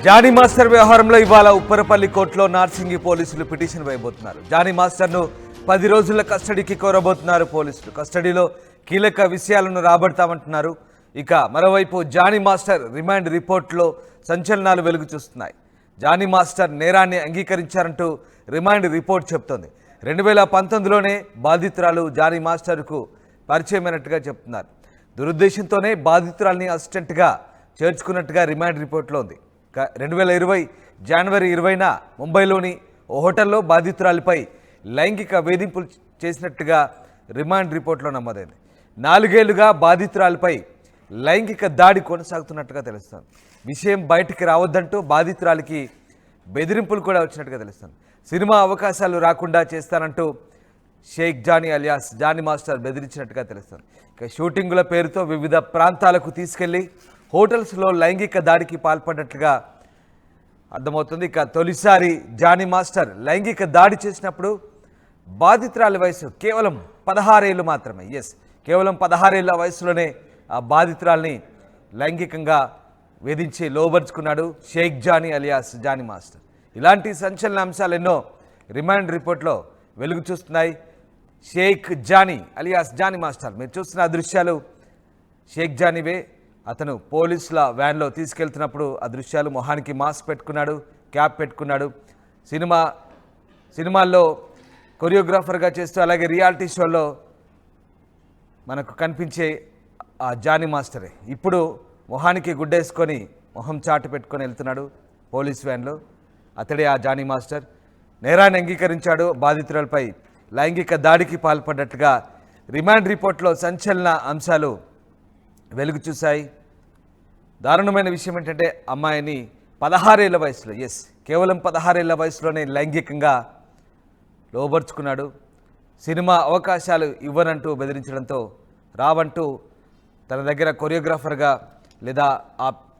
Johnny master వ్యవహారంలో ఇవాళ ఉప్పరపల్లి కోర్టులో నార్సింగి పోలీసులు పిటిషన్ వేయబోతున్నారు. జానీ మాస్టర్ను 10 రోజుల కస్టడీకి కోరబోతున్నారు పోలీసులు. కస్టడీలో కీలక విషయాలను రాబడతామంటున్నారు. ఇక మరోవైపు జానీ మాస్టర్ రిమాండ్ రిపోర్టులో సంచలనాలు వెలుగు చూస్తున్నాయి. జానీ మాస్టర్ నేరాన్ని అంగీకరించారంటూ రిమాండ్ రిపోర్ట్ చెప్తోంది. 2019లోనే బాధితురాలు జానీ మాస్టర్కు పరిచయమైనట్టుగా చెప్తున్నారు. దురుద్దేశంతోనే బాధితురాల్ని అసిస్టెంట్గా చేర్చుకున్నట్టుగా రిమాండ్ రిపోర్ట్లో ఉంది. 2020 జనవరి 20న ముంబైలోని ఓ హోటల్లో బాధితురాలిపై లైంగిక వేధింపులు చేసినట్టుగా రిమాండ్ రిపోర్ట్లో నమోదైంది. 4 ఏళ్లుగా బాధితురాలిపై లైంగిక దాడి కొనసాగుతున్నట్టుగా తెలుస్తోంది. విషయం బయటికి రావద్దంటూ బాధితురాలికి బెదిరింపులు కూడా వచ్చినట్టుగా తెలుస్తోంది. సినిమా అవకాశాలు రాకుండా చేస్తానంటూ షేక్ జానీ అలియాస్ జానీ మాస్టర్ బెదిరించినట్టుగా తెలుస్తోంది. ఇక షూటింగుల పేరుతో వివిధ ప్రాంతాలకు తీసుకెళ్లి హోటల్స్లో లైంగిక దాడికి పాల్పడినట్లుగా అర్థమవుతుంది. ఇక తొలిసారి జానీ మాస్టర్ లైంగిక దాడి చేసినప్పుడు బాధితురాలి వయసు కేవలం 16 ఏళ్ళు మాత్రమే. కేవలం 16 ఏళ్ల వయసులోనే ఆ బాధితురాల్ని లైంగికంగా వేధించి లోబర్చుకున్నాడు షేక్ జానీ అలియాస్ జానీ మాస్టర్. ఇలాంటి సంచలన అంశాలు ఎన్నో రిమాండ్ రిపోర్ట్లో వెలుగు చూస్తున్నాయి. షేక్ జానీ అలియాస్ జానీ మాస్టర్ మీరు చూస్తున్న దృశ్యాలు షేక్ జానీవే. అతను పోలీసుల వ్యాన్లో తీసుకెళ్తున్నప్పుడు ఆ దృశ్యాలు. మొహానికి మాస్క్ పెట్టుకున్నాడు, క్యాప్ పెట్టుకున్నాడు. సినిమాల్లో కొరియోగ్రాఫర్గా చేస్తూ అలాగే రియాలిటీ షోలో మనకు కనిపించే ఆ జానీ మాస్టరే ఇప్పుడు మొహానికి గుడ్డేసుకొని మొహం చాటు పెట్టుకొని వెళ్తున్నాడు పోలీస్ వ్యాన్లో. అతడే ఆ జానీ మాస్టర్. నేరాన్ని అంగీకరించాడు. బాధితురాలపై లైంగిక దాడికి పాల్పడ్డట్టుగా రిమాండ్ రిపోర్ట్లో సంచలన అంశాలు వెలుగు చూశాయి. దారుణమైన విషయం ఏంటంటే అమ్మాయిని 16 ఏళ్ల వయసులో కేవలం 16 ఏళ్ల వయసులోనే లైంగికంగా లోబర్చుకున్నాడు. సినిమా అవకాశాలు ఇవ్వనంటూ బెదిరించడంతో రావంటూ తన దగ్గర కొరియోగ్రాఫర్గా లేదా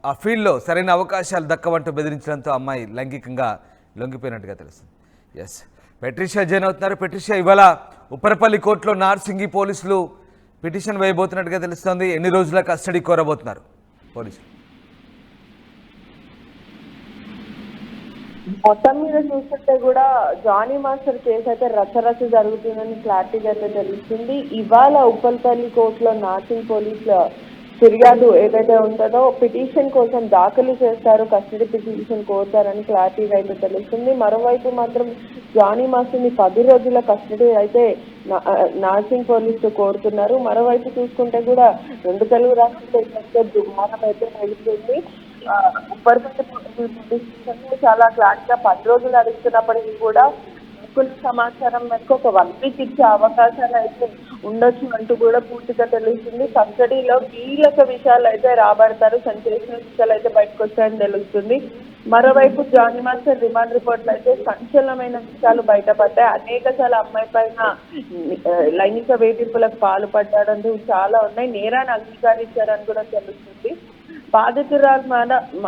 ఆ ఫీల్డ్లో సరైన అవకాశాలు దక్కవంటూ బెదిరించడంతో అమ్మాయి లైంగికంగా లొంగిపోయినట్టుగా తెలుస్తుంది. పెట్రిషియా జైన్ అవుతున్నారు. పెట్రిషియా, ఇవాళ ఉప్పరపల్లి కోర్టులో నార్సింగి పోలీసులు పిటిషన్ వేయబోతున్నట్టుగా తెలుస్తోంది. ఎన్ని రోజుల కస్టడీ కోరబోతున్నారు పోలీసులు? మొత్తం మీద చూస్తుంటే కూడా జానీ మాస్టర్ కేసు అయితే రచ్చరచ్చ జరుగుతుందని క్లారిటీగా అయితే తెలుస్తుంది. ఇవాళ ఉప్పల్పల్లి కోర్టులో నార్సింగ్ పోలీసుల ఫిర్యాదు ఏదైతే ఉంటుందో పిటిషన్ కోసం దాఖలు చేస్తారు, కస్టడీ పిటిషన్ కోరుతారని క్లారిటీగా అయితే తెలుస్తుంది. మరోవైపు మాత్రం జానీ మాస్టర్ని 10 రోజుల కస్టడీ అయితే నార్సింగ్ పోలీసులు కోరుతున్నారు. మరోవైపు చూసుకుంటే కూడా 2 తెలుగు రాష్ట్రాల్లో దుమారం అయితే నడుస్తుంది. ఉప్పర్పల్లి పోలీస్ చాలా క్లారిటీగా 10 రోజులు అడుగుతున్నప్పటికీ కూడా సమాచారం మేరకు ఒక 1 వీక్ ఇచ్చే అవకాశాలు అయితే ఉండొచ్చు అంటూ కూడా పూర్తిగా తెలుస్తుంది. కస్టడీలో కీలక విషయాలు అయితే రాబడతారు, సెన్సేషనల్ విషయాలు అయితే బయటకు వచ్చాయని తెలుస్తుంది. మరోవైపు జానీ మాస్టర్ రిమాండ్ రిపోర్ట్లో అయితే సంచలనమైన విషయాలు బయటపడ్డాయి. అనేకసార్లు అమ్మాయి పైన లైంగిక వేధింపులకు పాల్పడ్డాడంటూ చాలా ఉన్నాయి. నేరాన్ని అంగీకరించారని కూడా తెలుస్తుంది. బాధితురాలు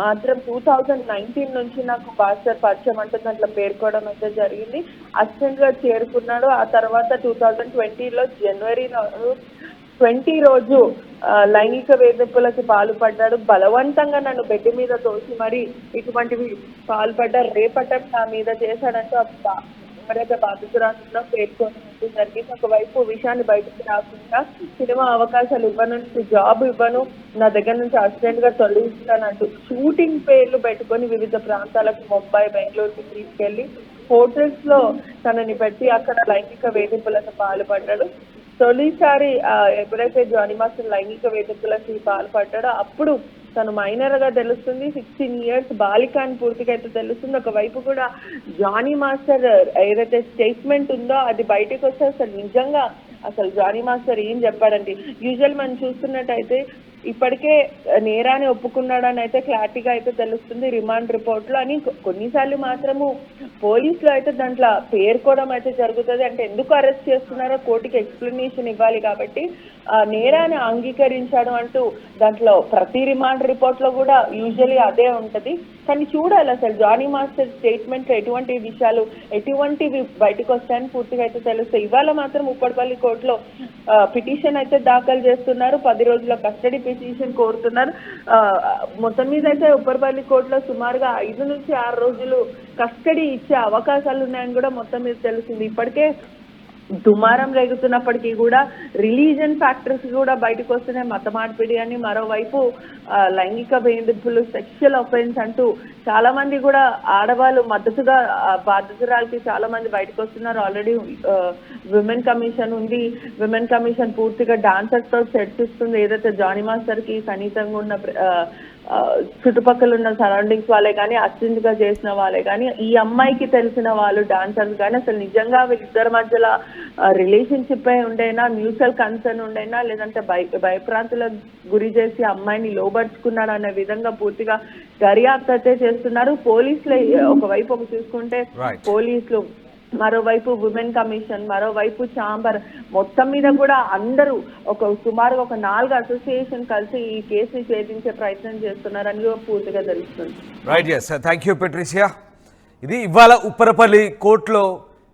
మాత్రం 2019 నుంచి నాకు మాస్టర్ పరిచయం అంటూ దాంట్లో పేర్కోవడం అయితే జరిగింది. అసిస్టెంట్గా చేరుకున్నాడు. ఆ తర్వాత 2020లో జనవరి 20 రోజు లైంగిక వేధింపులకి పాల్పడ్డాడు. బలవంతంగా నన్ను బెడ్ మీద తోసి మరి ఇటువంటివి పాల్పడ్డారు. రేపటం నా మీద చేశాడంటూ ఎవరైతే బాధితురాలు పేర్కొని జరిగింది. ఒకవైపు విషయాన్ని బయటకు రాకుండా సినిమా అవకాశాలు ఇవ్వను, జాబ్ ఇవ్వను, నా దగ్గర నుంచి అసిస్టెంట్గా తొలగిస్తానంటూ షూటింగ్ పేర్లు పెట్టుకొని వివిధ ప్రాంతాలకు ముంబై, బెంగళూరుకి తీసుకెళ్లి హోటల్స్లో తనని పెట్టి అక్కడ లైంగిక వేధింపులకు పాల్పడ్డాడు. తొలిసారి ఎప్పుడైతే జానీ మాస్టర్ లైంగిక వేధింపులకి పాల్పడ్డాడో అప్పుడు తను మైనర్గా తెలుస్తుంది. 16 years బాలిక అని పూర్తిగా అయితే తెలుస్తుంది. ఒకవైపు కూడా జానీ మాస్టర్ ఏదైతే స్టేట్మెంట్ ఉందో అది బయటకు వస్తే అసలు జానీ మాస్టర్ ఏం చెప్పాడండి. యూజువల్ మనం చూస్తున్నట్టయితే ఇప్పటికే నేరాన్ని ఒప్పుకున్నాడని అయితే క్లారిటీగా అయితే తెలుస్తుంది రిమాండ్ రిపోర్ట్లో అని. కొన్నిసార్లు మాత్రము పోలీసులు అయితే దాంట్లో పేర్కోవడం అయితే జరుగుతుంది. అంటే ఎందుకు అరెస్ట్ చేస్తున్నారో కోర్టుకి ఎక్స్ప్లెనేషన్ ఇవ్వాలి కాబట్టి నేరాన్ని అంగీకరించాడు అంటూ దాంట్లో ప్రతి రిమాండ్ రిపోర్ట్లో కూడా యూజువల్లీ అదే ఉంటుంది. కానీ చూడాలి అసలు జానీ మాస్టర్ స్టేట్మెంట్లో ఎటువంటి విషయాలు ఎటువంటివి బయటకు వస్తాయని పూర్తిగా అయితే తెలుస్తాయి. ఇవాళ మాత్రం ఉప్పర్పల్లి కోర్టులో పిటిషన్ అయితే దాఖలు చేస్తున్నారు. 10 రోజుల కస్టడీ పిటిషన్ కోరుతున్నారు. మొత్తం మీద అయితే ఉప్పరపల్లి కోర్టులో సుమారుగా 5 నుంచి 6 రోజులు కస్టడీ ఇచ్చే అవకాశాలు ఉన్నాయని కూడా మొత్తం మీద తెలిసింది. ఇప్పటికే దుమారం రేగుతున్నప్పటికీ కూడా రిలీజన్ ఫ్యాక్టర్స్ కూడా బయటకు వస్తున్నాయి. మత మార్పిడి అని, మరోవైపు లైంగిక వేధింపులు, సెక్షువల్ అఫెన్స్ అంటూ చాలా మంది కూడా ఆడవాళ్ళు మద్దతుగా బాధితురాలకి చాలా మంది బయటకు వస్తున్నారు. ఆల్రెడీ విమెన్ కమిషన్ ఉంది. విమెన్ కమిషన్ పూర్తిగా డాన్సర్స్ తో చర్చిస్తుంది. ఏదైతే జానీ మాస్టర్ కి సన్నిహితంగా ఉన్న చుట్టుపక్కల ఉన్న సరౌండింగ్స్ వాళ్ళే కానీ, అసిస్టెంట్ గా చేసిన వాళ్ళే కానీ, ఈ అమ్మాయికి తెలిసిన వాళ్ళు డాన్సర్స్ కానీ అసలు నిజంగా వీళ్ళిద్దరి మధ్యలో రిలేషన్షిప్ ఉండేనా, మ్యూచువల్ కన్సర్న్ ఉండేనా, లేదంటే భయప్రాంతులకు గురి చేసి అమ్మాయిని లోబర్చుకున్నాడు అనే విధంగా పూర్తిగా దర్యాప్తు అయితే చేస్తున్నారు పోలీసులు. ఒకవైపు చూసుకుంటే పోలీసులు, మరోవైపు విమెన్ కమిషన్, మరోవైపు ఛాంబర్, మొత్తం మీద కూడా అందరూ సుమారుగా ఒక 4 అసోసియేషన్ కలిసి ఈ కేసుని ఛేదించే ప్రయత్నం చేస్తున్నారని పూర్తిగా తెలుస్తుంది. Right, yes, thank you Patricia. ఇది ఇవాళ ఉప్పరపల్లి కోర్టులో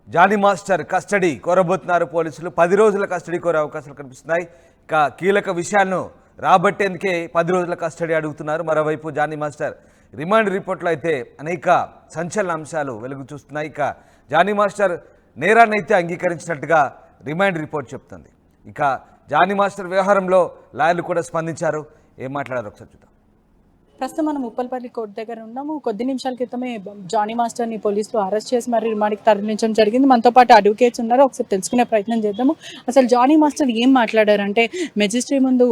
జానీ మాస్టర్ కస్టడీ కోరబోతున్నారు పోలీసులు. 10 రోజుల కస్టడీ కోరే అవకాశాలు కనిపిస్తున్నాయి. ఇక కీలక విషయాలను రాబట్టేందుకే 10 రోజుల కస్టడీ అడుగుతున్నారు. మరోవైపు జానీ మాస్టర్ రిమాండ్ రిపోర్ట్లో అయితే అనేక సంచలన అంశాలు వెలుగు చూస్తున్నాయి. ఇక జానీ మాస్టర్ నేరాన్ని అయితే అంగీకరించినట్టుగా రిమాండ్ రిపోర్ట్ చెప్తుంది. ఇక జానీ మాస్టర్ వ్యవహారంలో లాయర్లు కూడా స్పందించారు. ఏం మాట్లాడారు ఒకసారి చూద్దాం. ప్రస్తుతం మనం ఉప్పల్పల్లి కోర్టు దగ్గర ఉన్నాము. కొద్ది నిమిషాల క్రితమే జానీ మాస్టర్ని పోలీసులు అరెస్ట్ చేసి మరి రిమాండ్కి తరలించడం జరిగింది. మనతో పాటు అడ్వకేట్స్ ఉన్నారు, ఒకసారి తెలుసుకునే ప్రయత్నం చేద్దాము. అసలు జానీ మాస్టర్ ఏం మాట్లాడారంటే, మెజిస్ట్రేట్ ముందు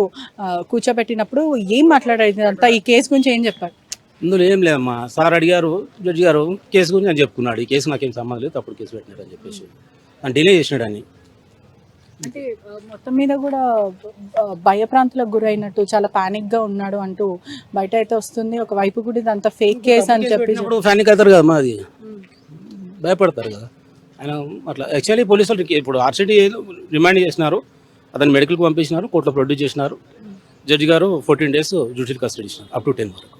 కూర్చోబెట్టినప్పుడు ఏం మాట్లాడారు, అంతా ఈ కేసు గురించి ఏం చెప్పారు? ఇందులో ఏం లేదమ్మా, సార్ అడిగారు, జడ్జి గారు కేసు గురించి అని చెప్పుకున్నాడు. ఈ కేసు నాకేం సంబంధం లేదు, తప్పుడు కేసు పెట్టినాడు అని చెప్పేసి అని డిలే చేసినాడని. అంటే మొత్తం మీద కూడా భయప్రాంతులకు గురైనట్టు చాలా పానిక్గా ఉన్నాడు అంటూ బయట అయితే వస్తుంది. ఒకవైపు కూడా ఇదంతా ఫేక్ కేసు అని చెప్పి పానిక్ అవుతారు కదా, అది భయపడతారు కదా ఆయన అట్లా. యాక్చువల్లీ పోలీసులు ఇప్పుడు ఆర్సిటీ రిమాండ్ చేసినారు, అతను మెడికల్కి పంపించినారు, కోర్టులో ప్రొడ్యూస్ చేసినారు. జడ్జి గారు 14 days జ్యుడిషియల్ కస్టడీ ఇచ్చినారు, అప్ టు 10 వరకు.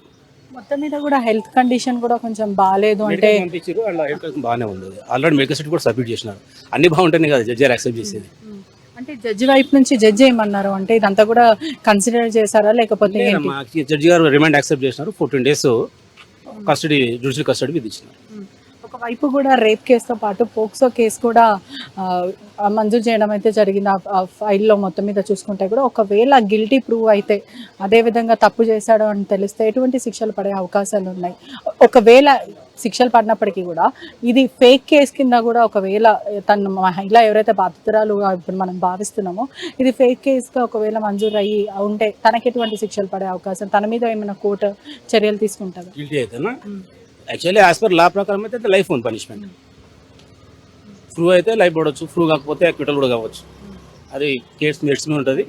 మొత్తం మీద కూడా హెల్త్ కండిషన్ కూడా కొంచెం బాగాలేదు అంటే పంపించారు, అలా బాగానే ఉంది. ఆల్రెడీ మెడికల్ సర్టిఫికేట్ కూడా సబ్మిట్ చేసినారు. అన్ని బాగుంటాయి కదా జడ్జి గారు యాక్సెప్ట్ చేసేది. అంటే జడ్జి వైపు నుంచి జడ్జి ఏమన్నారు అంటే, ఇదంతా కూడా కన్సిడర్ చేశారా లేకపోతే జడ్జి గారు రిమాండ్ యాక్సెప్ట్ చేసినారు, 14 days కస్టడీ, జ్యుడిషియల్ కస్టడీ విధించినారు. ఒకవైపు కూడా రేప్ కేసుతో పాటు పోక్సో కేసు కూడా మంజూరు చేయడం అయితే జరిగింది. ఆ ఫైల్లో మొత్తం మీద చూసుకుంటే కూడా ఒకవేళ గిల్టీ ప్రూవ్ అయితే, అదేవిధంగా తప్పు చేశాడు అని తెలిస్తే ఎటువంటి శిక్షలు పడే అవకాశాలు ఉన్నాయి. ఒకవేళ శిక్షలు పడినప్పటికీ కూడా ఇది ఫేక్ కేసు కింద కూడా, ఒకవేళ తను మహిళ ఎవరైతే బాధితురాలు ఇప్పుడు మనం భావిస్తున్నామో ఇది ఫేక్ కేసుగా ఒకవేళ మంజూరు అయ్యి ఉంటే తనకి ఎటువంటి శిక్షలు పడే అవకాశం, తన మీద ఏమైనా కోర్టు చర్యలు తీసుకుంటారు? గిల్టీ అయితేనా? యాక్చువల్లీ యాజ్ పర్ లా ప్రకారం అయితే లైఫ్ ఓన్ పనిష్మెంట్. ప్రూవ్ అయితే లైఫ్ పడవచ్చు, ప్రూవ్ కాకపోతే అక్విటల్ కూడా కావచ్చు. అది కేసు మెరిట్స్ మీద ఉంటుంది,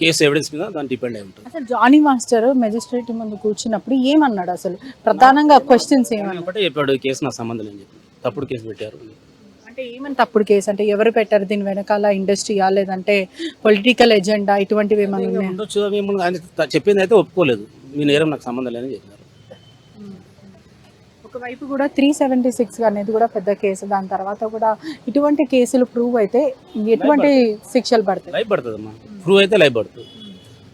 కేసు ఎవిడెన్స్ మీద దాన్ని డిపెండ్ అయి ఉంటుంది. అసలు జానీ మాస్టర్ మెజిస్ట్రేట్ ముందు కూర్చున్నప్పుడు ఏమన్నాడు, అసలు ప్రధానంగా క్వశ్చన్స్ ఏమన్నా చెప్పాడు, కేసు నాకు సంబంధం లేని చెప్పి తప్పుడు కేసు పెట్టారు. అంటే ఏమని తప్పుడు కేసు అంటే, ఎవరు పెట్టారు దీని వెనకాల, ఇండస్ట్రీయా లేదంటే పొలిటికల్ ఎజెండా, ఇటువంటివి ఏమన్నా ఉండొచ్చు. ఆయన చెప్పింది అయితే ఒప్పుకోలేదు, మీ నేరం నాకు సంబంధం లేని చెప్పినారు. ఒకవైపు కూడా 376 అనేది కూడా పెద్ద కేసు. దాని తర్వాత కూడా ఇటువంటి కేసులు ప్రూవ్ అయితే ఎటువంటి శిక్షలు పడతాయి? లైఫ్ పడుతుంది అమ్మా, ప్రూవ్ అయితే లైఫ్ పడుతుంది.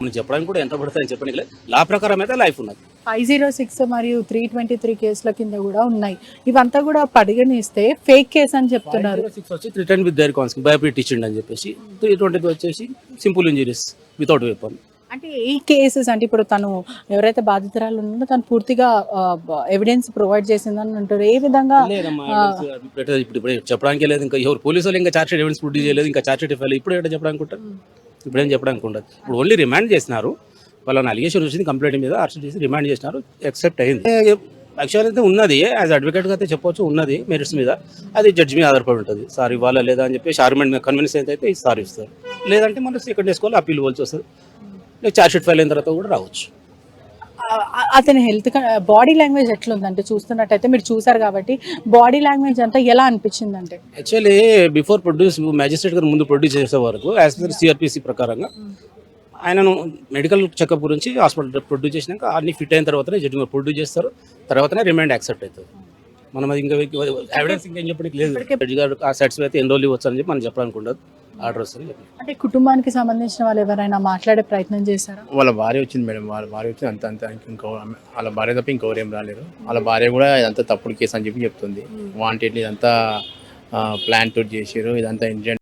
మనం చెప్పడానికి కూడా ఎంత పడుతుంది అని చెప్పడానికి లేదు, లా ప్రకారం అయితే లైఫ్ ఉన్నది. 506 మరియు 323 కేసుల కింద కూడా ఉన్నాయి. ఇవంతా కూడా పరిగణిస్తే ఫేక్ కేసు అని చెప్తున్నారు. 506 వచ్చి రిటర్న్ విత్ దేర్ కాన్సిక్వెన్స్, భయపెట్టి ఇచ్చిండు అని చెప్పేసి. 320 వచ్చేసి సింపుల్ ఇంజరీస్ వితౌట్ వెపన్. అంటే ఈ కేసెస్ అంటే ఇప్పుడు తను ఎవరైతే బాధితురాలు ఉన్నారో తను పూర్తిగా ఎవిడెన్స్ ప్రొవైడ్ చేసిందని అంటారు. ఏ విధంగా ఇప్పుడు చెప్పడానికి లేదు, ఇంకా ఎవరు పోలీసులు ఇంకా చార్జ్ షీట్ ఎవిడెన్స్ ప్రొడ్యూస్ చేయలేదు, ఇంకా చార్జ్ షీట్ ఫైల్ ఇప్పుడు ఏంటో చెప్పడానికి ఉంటారు, ఇప్పుడు ఏం చెప్పడానికి ఉండదు. ఇప్పుడు ఓన్లీ రిమాండ్ చేసినారు, వాళ్ళని అలిగేషన్ వచ్చింది కంప్లైంట్ మీద, అరెస్ట్ చేసి రిమాండ్ చేసినారు, యాక్సెప్ట్ అయింది. యాక్చువల్ అయితే ఉన్నది, యాజ్ అడ్వకేట్గా అయితే చెప్పవచ్చు, ఉన్నది మెరిట్స్ మీద, అది జడ్జి మీద ఆధారపడి ఉంటుంది. సార్ ఇవ్వాలా లేదా అని చెప్పేసి ఆర్గ్యుమెంట్ మీద కన్విన్స్ అయితే సార్ ఇస్తారు, లేదంటే మనం సెకండ్ చేసుకోవాలి, అప్పీల్ ఇవ్వాల్సి వస్తుంది, లేక చార్జ్ షీట్ ఫైల్ అయిన తర్వాత కూడా రావచ్చు. అతని హెల్త్ బాడీ లాంగ్వేజ్ ఎట్లుందంటే, చూస్తున్నట్టయితే మీరు చూసారు కాబట్టి బాడీ లాంగ్వేజ్ అంతా ఎలా అనిపించింది అంటే, యాక్చువల్లీ బిఫోర్ ప్రొడ్యూస్ మ్యాజిస్ట్రేట్ గారు ముందు ప్రొడ్యూస్ చేసే వరకు యాజ్ పర్ సిఆర్పిసి ప్రకారంగా ఆయనను మెడికల్ చెకప్ గురించి హాస్పిటల్ ప్రొడ్యూస్ చేసినాక అన్ని ఫిట్ అయిన తర్వాతనే జడ్జి ప్రొడ్యూస్ చేస్తారు, తర్వాతనే రిమాండ్ యాక్సెప్ట్ అవుతుంది. మనం అది ఇంకా ఎవిడెన్స్ ఇంకా ఏం చెప్పడానికి లేదు. జడ్జి గారు ఆ సాటిస్ఫై అయితే ఎన్ని రోజులు ఇవ్వచ్చు అని చెప్పి మనం చెప్పడానికి ఉండదు. ఆర్డర్ వస్తుంది చెప్పి. అంటే కుటుంబానికి సంబంధించిన వాళ్ళు ఎవరైనా మాట్లాడే ప్రయత్నం చేశారా? వాళ్ళ భార్య వచ్చింది మేడం, వాళ్ళ భార్య వచ్చింది అంత ఇంకో వాళ్ళ భార్య తప్ప ఇంకెవరు ఏం రాలేరు. వాళ్ళ భార్య కూడా ఇదంతా తప్పుడు కేసు అని చెప్పి చెప్తుంది. వాంటెడ్లీ ఇదంతా ప్లాన్ తోటి చేసారు, ఇదంతా ఇంజన్